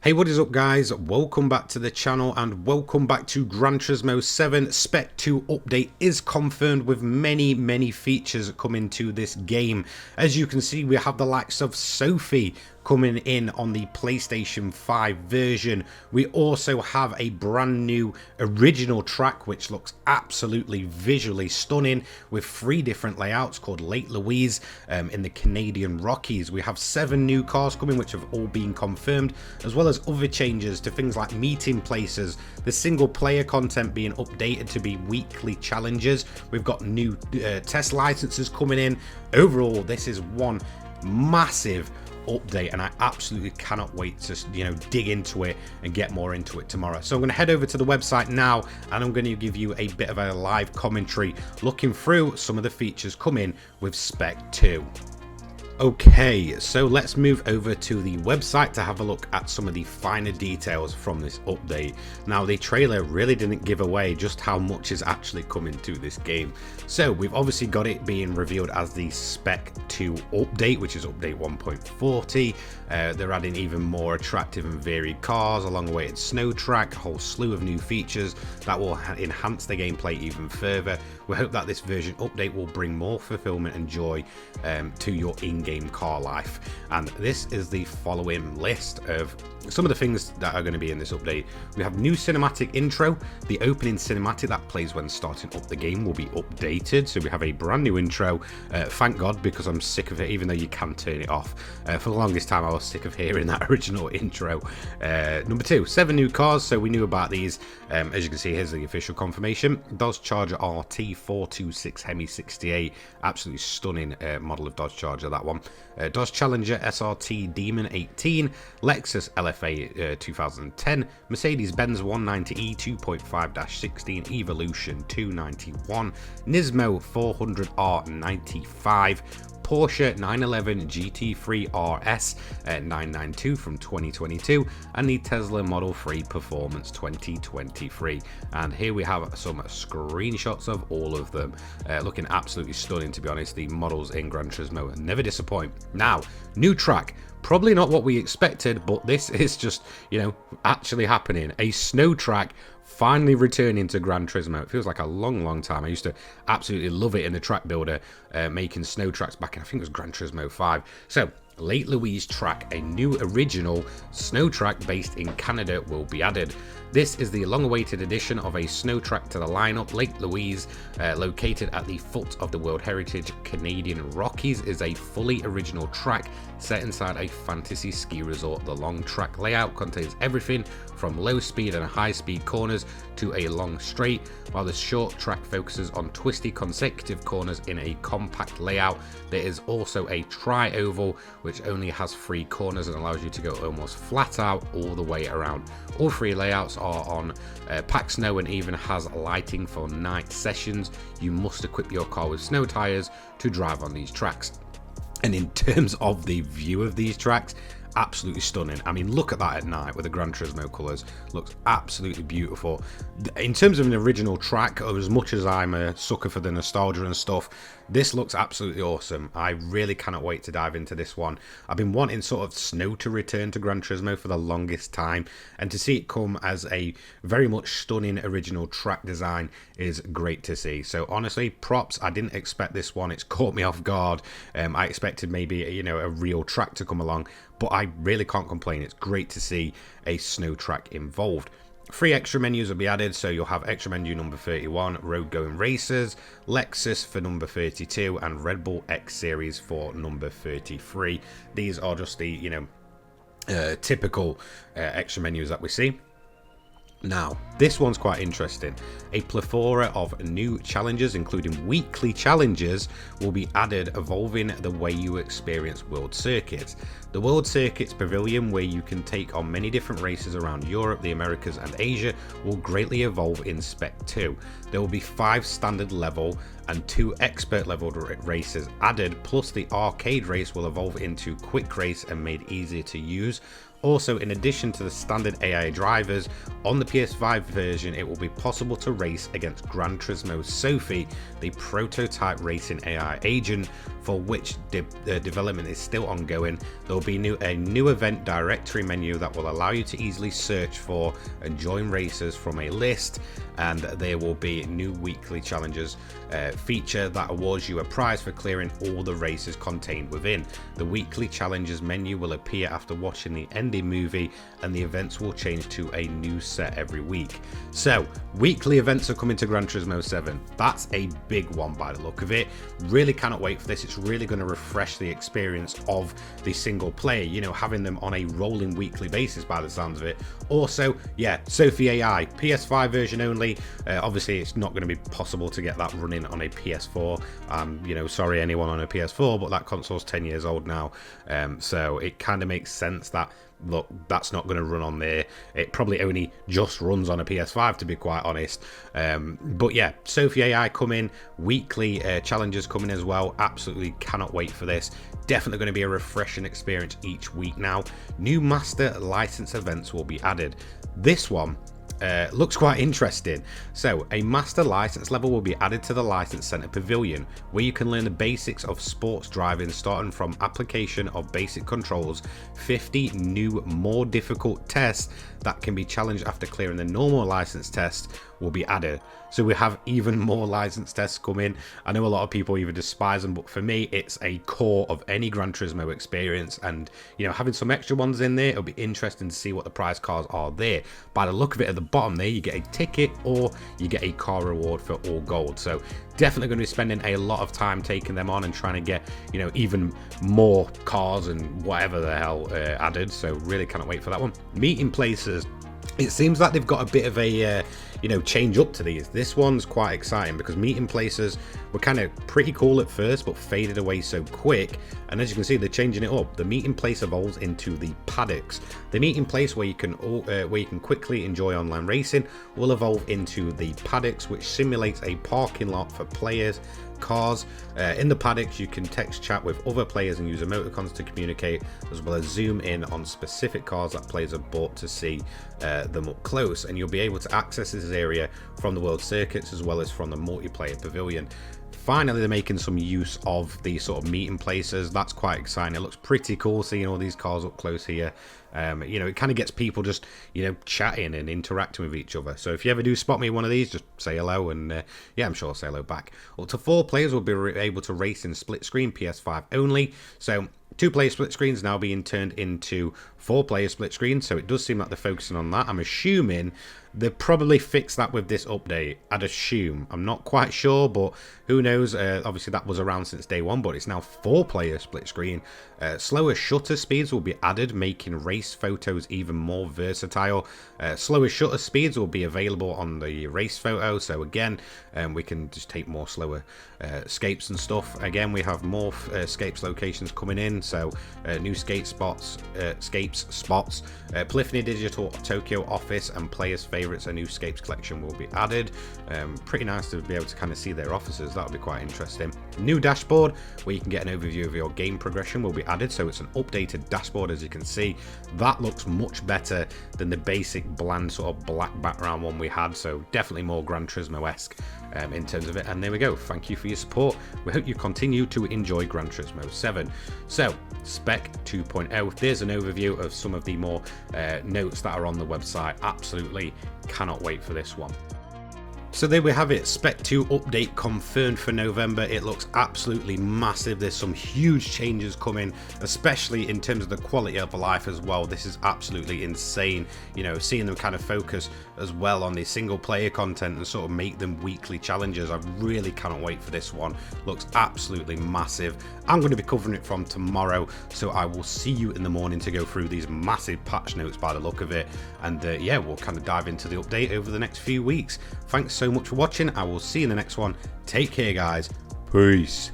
Hey, what is up guys? Welcome back to the channel and welcome back to Gran Turismo 7 Spec 2 update is confirmed with many features coming to this game. As you can see, we have the likes of Sophy coming in on the PlayStation 5 version. We also have a brand new original track which looks absolutely visually stunning with 3 different layouts called Lake Louise in the Canadian Rockies. We have 7 new cars coming which have all been confirmed, as well as other changes to things like meeting places, the single player content being updated to be weekly challenges. We've got new test licenses coming in. Overall, this is one massive update and I absolutely cannot wait to dig into it and get more into it tomorrow. So I'm going to head over to the website now and I'm going to give you a bit of a live commentary looking through some of the features coming with Spec 2. Okay, so let's move over to the website to have a look at some of the finer details from this update. Now, the trailer really didn't give away just how much is actually coming to this game. So we've obviously got it being revealed as the Spec 2 update, which is update 1.40. They're adding even more attractive and varied cars, a long-awaited snow track, a whole slew of new features that will enhance the gameplay even further. We hope that this version update will bring more fulfillment and joy to your in-game car life. And this is the following list of some of the things that are going to be in this update. We have new cinematic intro. The opening cinematic that plays when starting up the game will be updated. So we have a brand new intro. Thank God, because I'm sick of it, even though you can turn it off. For the longest time, I was sick of hearing that original intro. Number 2, 7 new cars. So we knew about these. As you can see, here's the official confirmation. Dodge Charger RT 426 Hemi 68. Absolutely stunning model of Dodge Charger, that one. Dodge Challenger SRT Demon 18. Lexus LFA 2010. Mercedes-Benz 190E 2.5-16 Evolution 291. Nismo 400R 95. Porsche 911 GT3 RS 992 from 2022, and the Tesla Model 3 Performance 2023. And here we have some screenshots of all of them, looking absolutely stunning, to be honest. The models in Gran Turismo never disappoint. Now, new track. Probably not what we expected, but this is just, actually happening. A snow track finally returning to Gran Turismo. It feels like a long time. I used to absolutely love it in the track builder, making snow tracks back in, I think it was Gran Turismo 5. So, Lake Louise track, a new original snow track based in Canada, will be added. This is the long-awaited addition of a snow track to the lineup. Lake Louise, located at the foot of the World Heritage Canadian Rockies, is a fully original track set inside a fantasy ski resort. The long track layout contains everything from low speed and high speed corners to a long straight, while the short track focuses on twisty consecutive corners in a compact layout. There is also a tri-oval which only has 3 corners and allows you to go almost flat out all the way around. All 3 layouts are on packed snow and even has lighting for night sessions. You must equip your car with snow tires to drive on these tracks. And in terms of the view of these tracks, absolutely stunning. I mean, look at that at night with the Gran Turismo colours. Looks absolutely beautiful. In terms of an original track, as much as I'm a sucker for the nostalgia and stuff, this looks absolutely awesome. I really cannot wait to dive into this one. I've been wanting sort of snow to return to Gran Turismo for the longest time, and to see it come as a very much stunning original track design is great to see. So honestly, props. I didn't expect this one. It's caught me off guard. I expected maybe a real track to come along, but I really can't complain. It's great to see a snow track involved. 3 extra menus will be added, so you'll have extra menu number 31, road going racers, Lexus for number 32, and Red Bull X Series for number 33. These are just the typical extra menus that we see. Now, this one's quite interesting. A plethora of new challenges, including weekly challenges, will be added, evolving the way you experience World Circuits. The World Circuits Pavilion, where you can take on many different races around Europe, the Americas and Asia, will greatly evolve in Spec 2. There will be 5 standard level and 2 expert level races added, plus the arcade race will evolve into quick race and made easier to use. Also, in addition to the standard AI drivers, on the PS5 version it will be possible to race against Gran Turismo Sophy, the prototype racing AI agent, for which development is still ongoing. There will be a new event directory menu that will allow you to easily search for and join races from a list, and there will be new weekly challenges feature that awards you a prize for clearing all the races contained within. The weekly challenges menu will appear after watching the ending movie, and the events will change to a new set every week. So weekly events are coming to Gran Turismo 7. That's a big one by the look of it. Really cannot wait for this. It's really going to refresh the experience of the single player, you know, having them on a rolling weekly basis by the sounds of it. Also, yeah, Sophy AI, PS5 version only. Obviously, it's not going to be possible to get that running on a PS4. You know, sorry anyone on a PS4, but that console's 10 years old now. So it kind of makes sense that, look, that's not going to run on there. It probably only just runs on a PS5, to be quite honest. But yeah, Sophy AI coming, weekly challenges coming as well. Absolutely cannot wait for this. Definitely going to be a refreshing experience each week now. New master license events will be added. This one looks quite interesting. So a master license level will be added to the license center pavilion, where you can learn the basics of sports driving, starting from application of basic controls. 50 new more difficult tests that can be challenged after clearing the normal license test will be added. So we have even more license tests coming. I know a lot of people even despise them, but for me it's a core of any Gran Turismo experience, and you know, having some extra ones in there, it'll be interesting to see what the prize cars are there. By the look of it, at the bottom there you get a ticket or you get a car reward for all gold. So definitely going to be spending a lot of time taking them on and trying to get, you know, even more cars and whatever the hell added. So really cannot wait for that one. Meeting places. It seems like they've got a bit of a you know, change up to these. This one's quite exciting because meeting places were kind of pretty cool at first but faded away so quick, and as you can see, they're changing it up. The meeting place evolves into the paddocks. The meeting place where you can quickly enjoy online racing will evolve into the paddocks, which simulates a parking lot for players, cars. In the paddocks you can text chat with other players and use emoticons to communicate, as well as zoom in on specific cars that players have bought to see them up close, and you'll be able to access this area from the world circuits as well as from the multiplayer pavilion. Finally, they're making some use of these sort of meeting places. That's quite exciting. It looks pretty cool seeing all these cars up close here. You know, it kind of gets people just, you know, chatting and interacting with each other. So if you ever do spot me one of these, just say hello, and yeah, I'm sure I'll say hello back. Up to 4 players will be able to race in split screen, PS5 only. So 2-player split screens now being turned into 4-player split screens, so it does seem like they're focusing on that. I'm assuming they'll probably fix that with this update, I'd assume. I'm not quite sure, but who knows. Obviously that was around since day one, but it's now 4-player split screen. Slower shutter speeds will be added, making race photos even more versatile. Slower shutter speeds will be available on the race photo, so again, we can just take more slower scapes and stuff. Again, we have more scapes locations coming in, so new scapes spots, Polyphony Digital Tokyo office and players' favourites. A new scapes collection will be added. Pretty nice to be able to kind of see their offices. That'll be quite interesting. New dashboard where you can get an overview of your game progression will be added, so it's an updated dashboard. As you can see, that looks much better than the basic bland sort of black background one we had, so definitely more Gran Turismo-esque in terms of it. And there we go. Thank you for your support. We hope you continue to enjoy Gran Turismo 7. So Spec 2.0, there's an overview of some of the more notes that are on the website. Absolutely cannot wait for this one. So there we have it, Spec 2 update confirmed for November. It looks absolutely massive. There's some huge changes coming, especially in terms of the quality of life as well. This is absolutely insane, you know, seeing them kind of focus as well on the single player content and sort of make them weekly challenges. I really cannot wait for this one. Looks absolutely massive. I'm going to be covering it from tomorrow, so I will see you in the morning to go through these massive patch notes by the look of it, and yeah, we'll kind of dive into the update over the next few weeks. Thanks so much for watching. I will see you in the next one. Take care, guys. Peace.